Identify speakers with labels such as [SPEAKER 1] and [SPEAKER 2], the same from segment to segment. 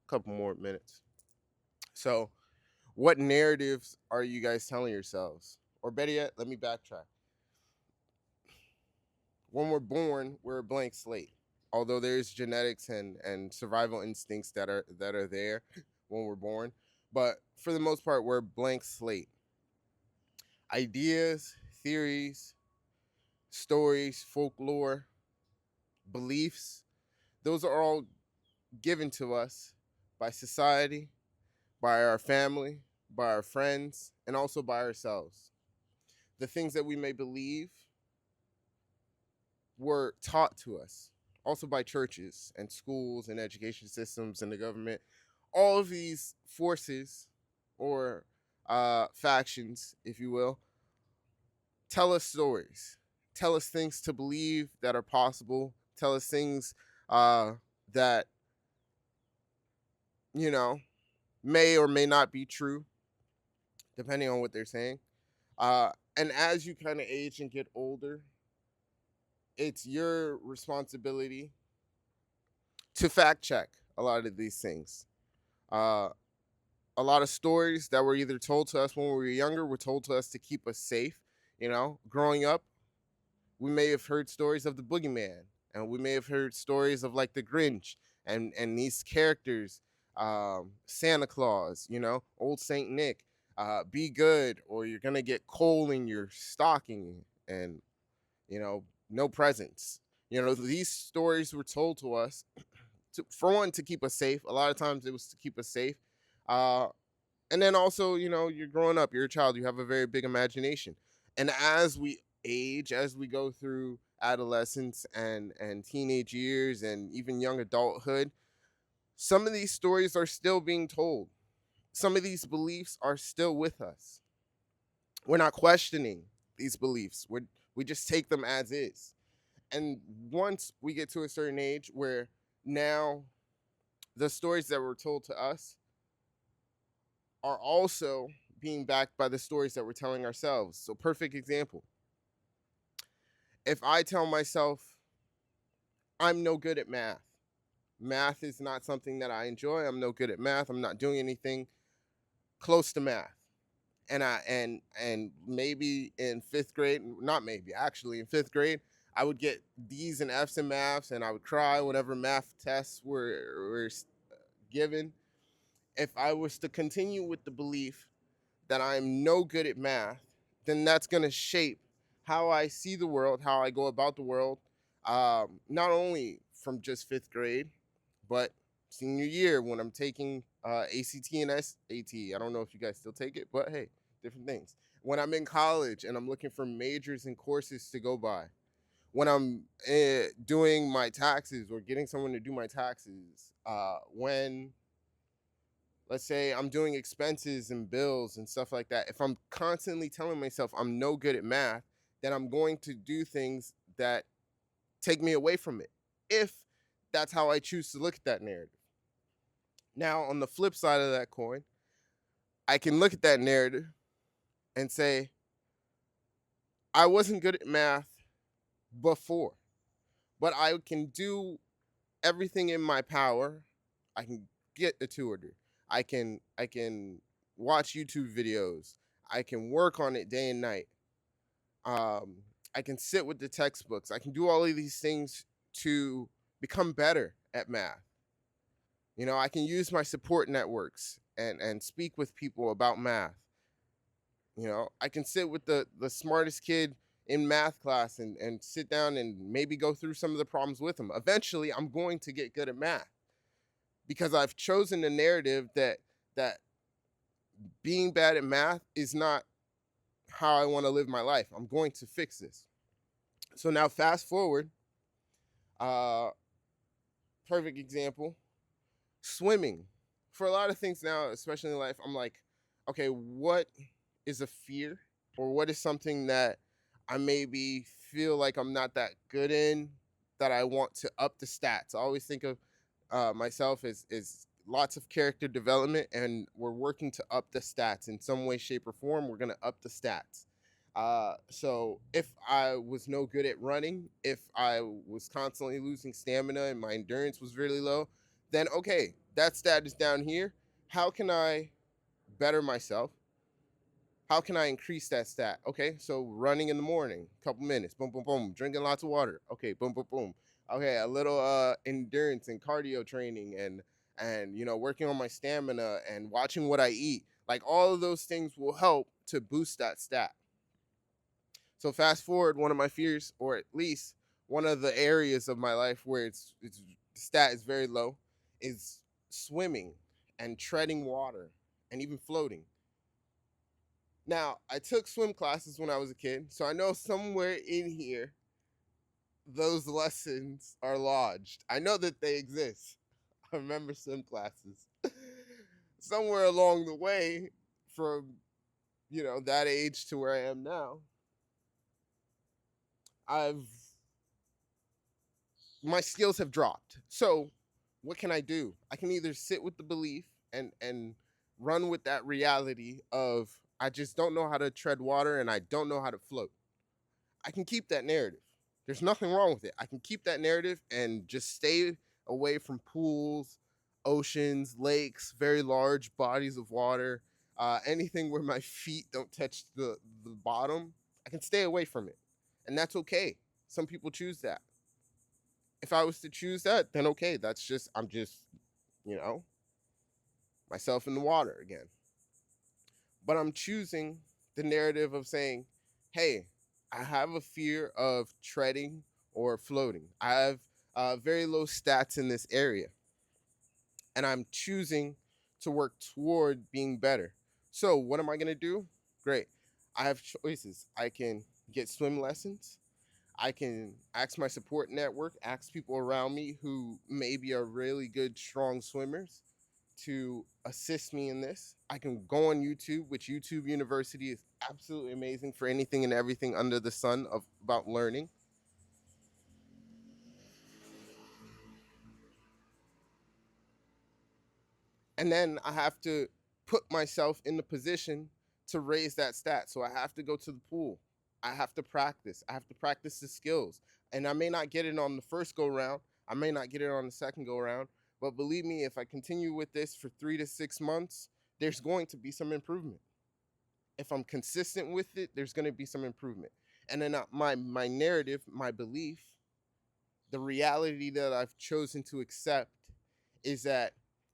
[SPEAKER 1] couple more minutes. So, what narratives are you guys telling yourselves? Or better yet, let me backtrack. When we're born, we're a blank slate. Although there's genetics and survival instincts that are there when we're born, but for the most part, we're a blank slate. Ideas, theories, stories, folklore, beliefs, those are all given to us by society, by our family, by our friends, and also by ourselves. The things that we may believe were taught to us, also by churches and schools and education systems and the government. All of these forces or factions, if you will, tell us stories, tell us things to believe that are possible, tell us things that, you know, may or may not be true, depending on what they're saying. And as you kind of age and get older, it's your responsibility to fact check a lot of these things. Uh, a lot of stories that were either told to us when we were younger were told to us to keep us safe. Growing up, we may have heard stories of the boogeyman, and we may have heard stories of like the Grinch and these characters, Santa Claus, old Saint Nick. Be good, or you're gonna get coal in your stocking, and no presents. These stories were told to us for one, to keep us safe. A lot of times it was to keep us safe. Uh, and then also, you're growing up, you're a child, you have a very big imagination. And as we age, as we go through adolescence and teenage years and even young adulthood, some of these stories are still being told. Some of these beliefs are still with us. We're not questioning these beliefs. We just take them as is. And once we get to a certain age where now the stories that were told to us are also being backed by the stories that we're telling ourselves. So, perfect example. If I tell myself I'm no good at math, math is not something that I enjoy. I'm no good at math. I'm not doing anything close to math. And maybe in fifth grade, not maybe, actually in fifth grade, I would get D's and F's in maths, and I would cry whenever math tests were given. If I was to continue with the belief that I'm no good at math, then that's going to shape how I see the world, how I go about the world, not only from just fifth grade, but senior year when I'm taking ACT and SAT. I don't know if you guys still take it, but hey, different things. When I'm in college and I'm looking for majors and courses to go by. When I'm doing my taxes or getting someone to do my taxes. When let's say I'm doing expenses and bills and stuff like that, if I'm constantly telling myself I'm no good at math, then I'm going to do things that take me away from it. If that's how I choose to look at that narrative. Now, on the flip side of that coin, I can look at that narrative and say, I wasn't good at math before, but I can do everything in my power. I can get a tutor. I can watch YouTube videos. I can work on it day and night. Um, I can sit with the textbooks. I can do all of these things to become better at math. I can use my support networks and speak with people about math. I can sit with the smartest kid in math class and sit down and maybe go through some of the problems with them. Eventually, I'm going to get good at math because I've chosen a narrative that being bad at math is not how I want to live my life. I'm going to fix this. So now fast forward, uh perfect example, swimming. For a lot of things now, especially in life, I'm like, okay, what is a fear or what is something that I maybe feel like I'm not that good in that I want to up the stats. I always think of myself as lots of character development, and we're working to up the stats in some way, shape, or form. We're gonna up the stats. So if I was no good at running, if I was constantly losing stamina and my endurance was really low, then okay, that stat is down here. How can I better myself? How can I increase that stat? Okay, so running in the morning, couple minutes, boom, boom, boom. Drinking lots of water. Okay, boom, boom, boom. Okay, a little endurance and cardio training, and working on my stamina and watching what I eat. Like all of those things will help to boost that stat. So fast forward, one of my fears, or at least one of the areas of my life where it's the stat is very low, is swimming and treading water and even floating. Now, I took swim classes when I was a kid, so I know somewhere in here those lessons are lodged. I know that they exist. I remember swim classes. Somewhere along the way from, that age to where I am now, I've my skills have dropped. So, what can I do? I can either sit with the belief and run with that reality of I just don't know how to tread water and I don't know how to float. I can keep that narrative. There's nothing wrong with it. I can keep that narrative and just stay away from pools, oceans, lakes, very large bodies of water, anything where my feet don't touch the bottom. I can stay away from it. And that's okay. Some people choose that. If I was to choose that, then okay, I'm just, you know, myself in the water again. But I'm choosing the narrative of saying, hey, I have a fear of treading or floating. I have very low stats in this area, and I'm choosing to work toward being better. So, what am I going to do? Great. I have choices. I can get swim lessons. I can ask my support network, ask people around me who maybe are really good, strong swimmers to assist me in this. I can go on YouTube, which YouTube University is absolutely amazing for anything and everything under the sun about learning. And then I have to put myself in the position to raise that stat. So I have to go to the pool. I have to practice. I have to practice the skills. And I may not get it on the first go round. I may not get it on the second go round. But believe me, if I continue with this for 3 to 6 months, there's going to be some improvement. If I'm consistent with it, there's going to be some improvement. And then my narrative, my belief, the reality that I've chosen to accept is that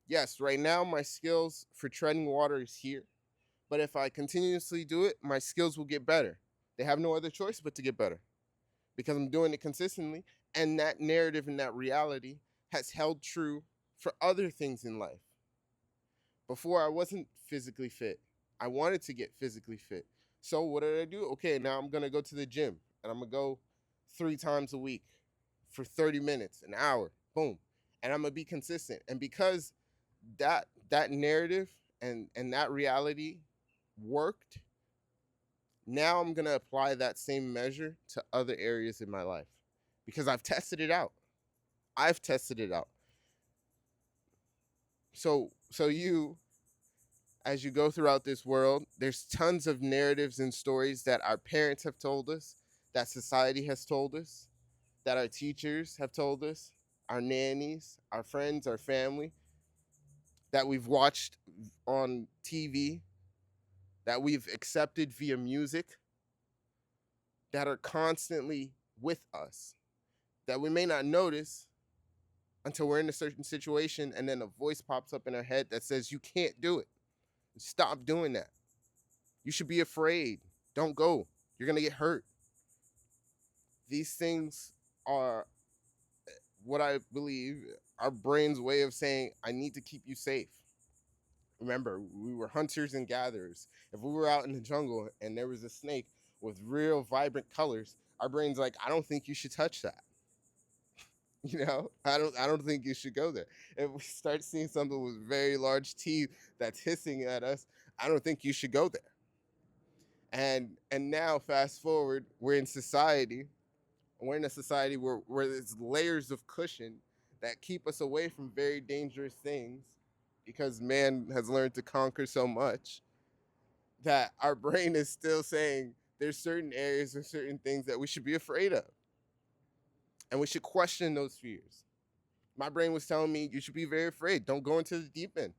[SPEAKER 1] yes, right now my skills for treading water is here, but if I continuously do it, my skills will get better. They have no other choice but to get better because I'm doing it consistently, and that narrative and that reality has held true for other things in life. Before I wasn't physically fit. I wanted to get physically fit. So what did I do? Okay, now I'm gonna go to the gym and I'm gonna go 3 times a week for 30 minutes, an hour, boom. And I'm gonna be consistent. And because that narrative and that reality worked, now I'm gonna apply that same measure to other areas in my life because I've tested it out. I've tested it out. So you as you go throughout this world, there's tons of narratives and stories that our parents have told us, that society has told us, that our teachers have told us, our nannies, our friends, our family, that we've watched on TV, that we've accepted via music, that are constantly with us, that we may not notice until we're in a certain situation and then a voice pops up in our head that says, you can't do it. Stop doing that. You should be afraid. Don't go. You're going to get hurt. These things are what I believe our brain's way of saying, I need to keep you safe. Remember, we were hunters and gatherers. If we were out in the jungle and there was a snake with real vibrant colors, our brain's like, I don't think you should touch that. I don't think you should go there. If we start seeing something with very large teeth that's hissing at us, I don't think you should go there. And now fast forward, we're in a society where there's layers of cushion that keep us away from very dangerous things because man has learned to conquer so much that our brain is still saying there's certain areas or certain things that we should be afraid of. And we should question those fears. My brain was telling me you should be very afraid. Don't go into the deep end.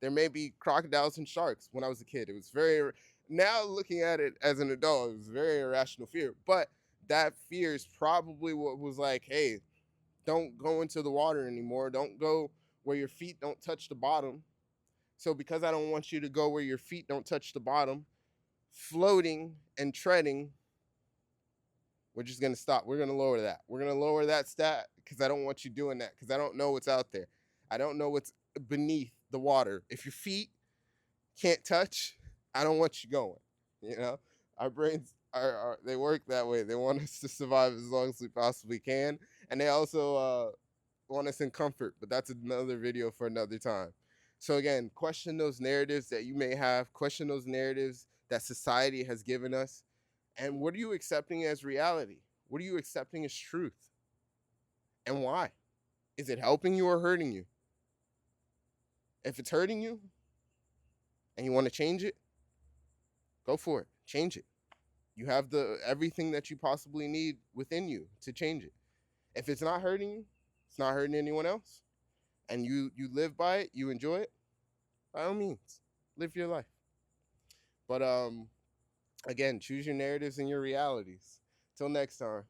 [SPEAKER 1] There may be crocodiles and sharks. When I was a kid, it was very, now looking at it as an adult, it was very irrational fear. But that fear is probably what was like, hey, don't go into the water anymore. Don't go where your feet don't touch the bottom. So because I don't want you to go where your feet don't touch the bottom, floating and treading, we're just gonna stop. We're gonna lower that. We're gonna lower that stat because I don't want you doing that because I don't know what's out there. I don't know what's beneath the water. If your feet can't touch, I don't want you going. You know, our brains are they work that way. They want us to survive as long as we possibly can, and they also want us in comfort. But that's another video for another time. So again, question those narratives that you may have. Question those narratives that society has given us, and what are you accepting as reality? What are you accepting as truth, and why? Is it helping you or hurting you? If it's hurting you and you want to change it, go for it. Change it. You have the everything that you possibly need within you to change it. If it's not hurting you, it's not hurting anyone else, and you live by it, you enjoy it, by all means, live your life. But again, choose your narratives and your realities. Till next time.